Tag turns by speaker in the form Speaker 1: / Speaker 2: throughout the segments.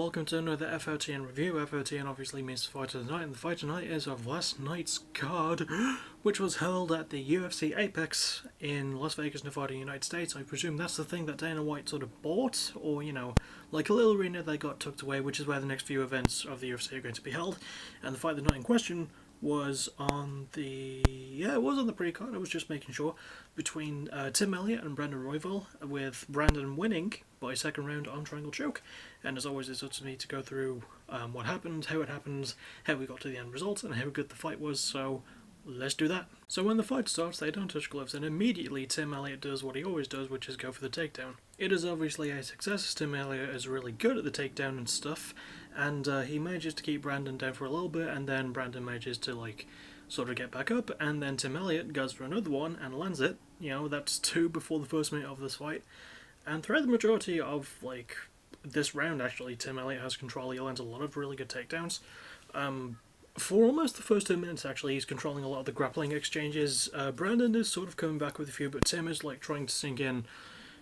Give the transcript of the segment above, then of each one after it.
Speaker 1: welcome to another FOTN review. FOTN obviously means Fight of the Night, and the Fight tonight is of last night's card, which was held at the UFC APEX in Las Vegas, Nevada, United States. I presume that's the thing that Dana White sort of bought, or, you know, like a little arena they got tucked away, which is where the next few events of the UFC are going to be held. And the Fight of the Night in question was on the... it was on the pre-card. I was just making sure, between Tim Elliot and Brandon Royval, with Brandon winning by second round on triangle choke. And as always, it's up to me to go through what happened, how it happened, how we got to the end result, and how good the fight was, so let's do that. So when the fight starts, they don't touch gloves, and immediately Tim Elliot does what he always does, which is go for the takedown. It is obviously a success. Tim Elliot is really good at the takedown and stuff, and he manages to keep Brandon down for a little bit, and then Brandon manages to, like, sort of get back up, and then Tim Elliot goes for another one and lands it. You know, that's 2 before the first minute of this fight. And throughout the majority of, like, this round, actually, Tim Elliot has control. He lands a lot of really good takedowns. For almost the first 2 minutes, actually, he's controlling a lot of the grappling exchanges. Brandon is sort of coming back with a few, but Tim is, like, trying to sink in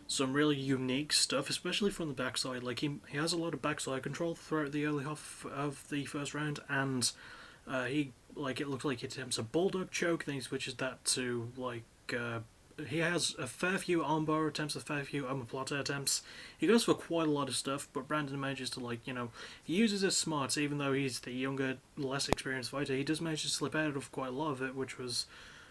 Speaker 1: some really unique stuff, especially from the backside. Like, he has a lot of backside control throughout the early half of the first round, and it looks like he attempts a bulldog choke, then he switches that to, like, he has a fair few armbar attempts, a fair few omoplata attempts. He goes for quite a lot of stuff, but Brandon manages to, like, you know, he uses his smarts. Even though he's the younger, less experienced fighter, he does manage to slip out of quite a lot of it, which was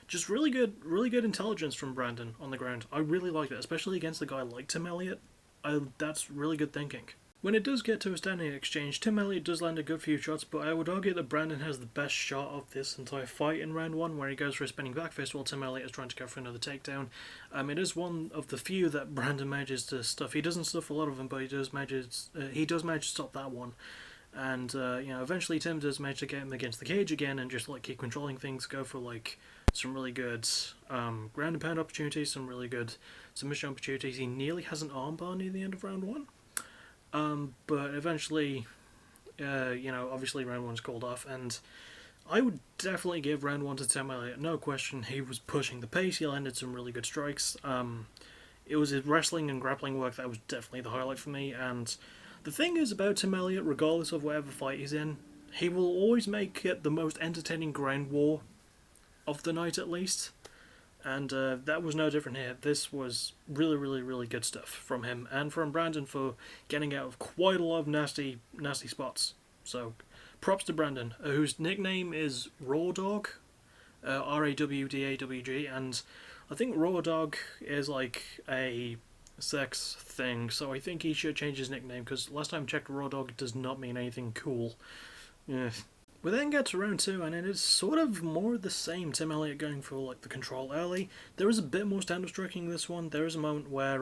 Speaker 1: just really good intelligence from Brandon on the ground. I really like that, especially against a guy like Tim Elliot. That's really good thinking. When it does get to a standing exchange, Tim Elliot does land a good few shots, but I would argue that Brandon has the best shot of this entire fight in round 1, where he goes for a spinning back fist while Tim Elliot is trying to go for another takedown. It is one of the few that Brandon manages to stuff. He doesn't stuff a lot of them, but he does manage to stop that one. And, you know, eventually Tim does manage to get him against the cage again and just, like, keep controlling things, go for, like, some really good ground and pound opportunities, some really good submission opportunities. He nearly has an armbar near the end of round 1. But eventually, you know, obviously round 1's called off, and I would definitely give round 1 to Tim Elliot, no question. He was pushing the pace, he landed some really good strikes. It was his wrestling and grappling work that was definitely the highlight for me, and the thing is about Tim Elliot, regardless of whatever fight he's in, he will always make it the most entertaining ground war of the night, at least. And that was no different here. This was really good stuff from him and from Brandon for getting out of quite a lot of nasty spots. So props to Brandon, whose nickname is Dawg, R-A-W-D-A-W-G, and I think Dawg is like a sex thing, so I think he should change his nickname, because last time I checked, Dawg does not mean anything cool. Yeah. We then get to round 2, and it is sort of more the same. Tim Elliot going for, like, the control early. There is a bit more stand-up striking in this one. There is a moment where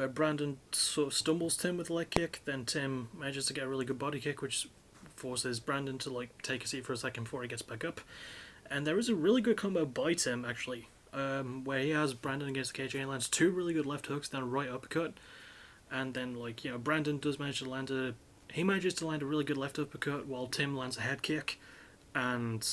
Speaker 1: Brandon sort of stumbles Tim with a leg kick, then Tim manages to get a really good body kick, which forces Brandon to, like, take a seat for a second before he gets back up. And there is a really good combo by Tim, actually, where he has Brandon against the cage and he lands 2 really good left hooks, then a right uppercut. And then, like, you know, Brandon does manage to land he manages to land a really good left uppercut while Tim lands a head kick, and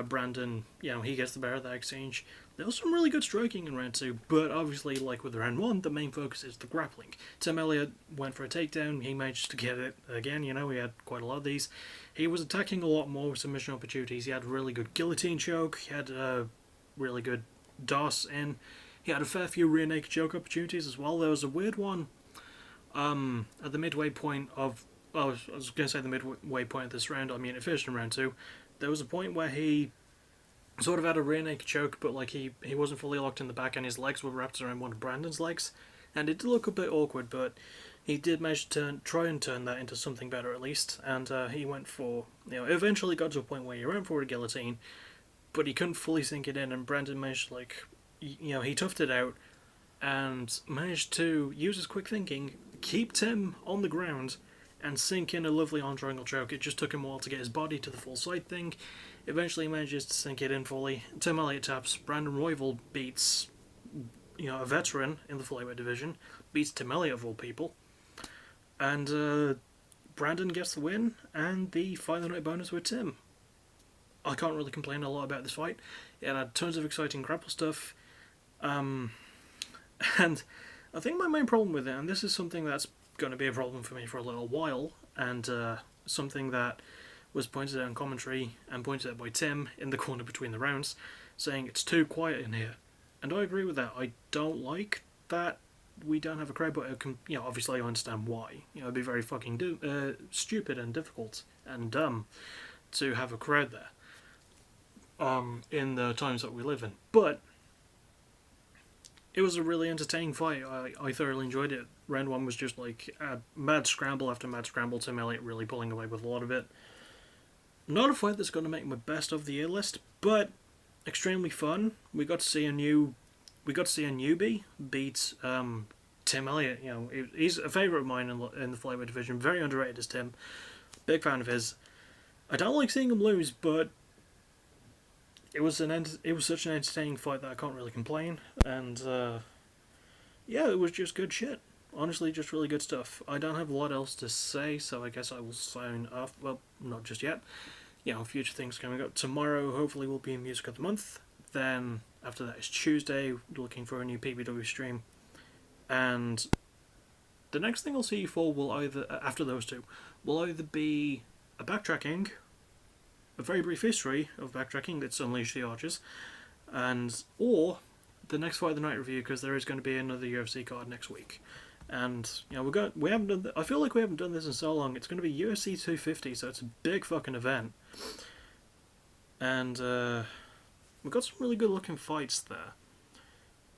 Speaker 1: Brandon, you know, he gets the better of that exchange. There was some really good striking in round 2, but obviously, like with round 1, the main focus is the grappling. Tim Elliot went for a takedown, he managed to get it again, you know, he had quite a lot of these. He was attacking a lot more with submission opportunities. He had a really good guillotine choke, he had a really good DOS in, he had a fair few rear naked choke opportunities as well. There was a weird one at the midway point of, I was going to say the midway point of this round, I mean it finished in round 2, there was a point where he sort of had a rear naked choke, but like he wasn't fully locked in the back and his legs were wrapped around one of Brandon's legs, and it did look a bit awkward, but he did manage to try and turn that into something better at least, and he went for, you know, eventually got to a point where he ran for a guillotine, but he couldn't fully sink it in, and Brandon managed to, like, you know, he toughed it out, and managed to use his quick thinking, keep Tim on the ground, and sink in a lovely on-triangle choke. It just took him a while to get his body to the full side thing. Eventually he manages to sink it in fully. Tim Elliot taps. Brandon Royval beats, you know, a veteran in the flyweight division. Beats Tim Elliot of all people. And Brandon gets the win, and the Fight of the Night bonus with Tim. I can't really complain a lot about this fight. It had tons of exciting grapple stuff. And I think my main problem with it, and this is something that's going to be a problem for me for a little while, and something that was pointed out in commentary and pointed out by Tim in the corner between the rounds, saying it's too quiet in here. And I agree with that. I don't like that we don't have a crowd, but it can, obviously I understand why. It'd be very fucking stupid and difficult and dumb to have a crowd there in the times that we live in. But it was a really entertaining fight. I thoroughly enjoyed it. Round 1 was just like a mad scramble after mad scramble. Tim Elliot really pulling away with a lot of it. Not a fight that's going to make my best of the year list, but extremely fun. We got to see a newbie beat Tim Elliot. He's a favourite of mine in the flyweight division. Very underrated as Tim. Big fan of his. I don't like seeing him lose, but it was such an entertaining fight that I can't really complain. And it was just good shit. Honestly, just really good stuff. I don't have a lot else to say, so I guess I will sign off. Well, not just yet. Future things coming up. Tomorrow, hopefully, will be Music of the Month. Then, after that is Tuesday, looking for a new PBW stream. And the next thing I'll see you for will either, after those two, will either be a backtracking, a very brief history of backtracking that's Unleash the Archers, or the next Fight of the Night review, because there is going to be another UFC card next week. And we haven't done. I feel like we haven't done this in so long. It's going to be UFC 250, so it's a big fucking event. And we've got some really good looking fights there.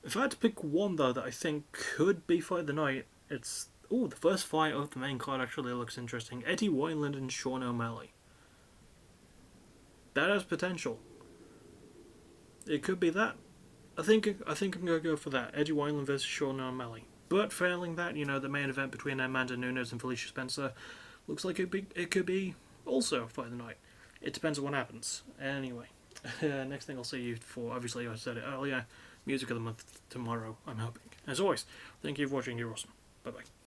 Speaker 1: If I had to pick one though that I think could be Fight of the Night, it's the first fight of the main card actually looks interesting. Eddie Wineland and Sean O'Malley. That has potential. It could be that. I think I'm gonna go for that. Eddie Wineland versus Sean O'Malley. But failing that, the main event between Amanda Nunes and Felicia Spencer looks like it could be also Fight of the Night. It depends on what happens. Anyway, next thing I'll see you for, obviously I said it earlier, Music of the Month tomorrow, I'm hoping. As always, thank you for watching, you're awesome. Bye bye.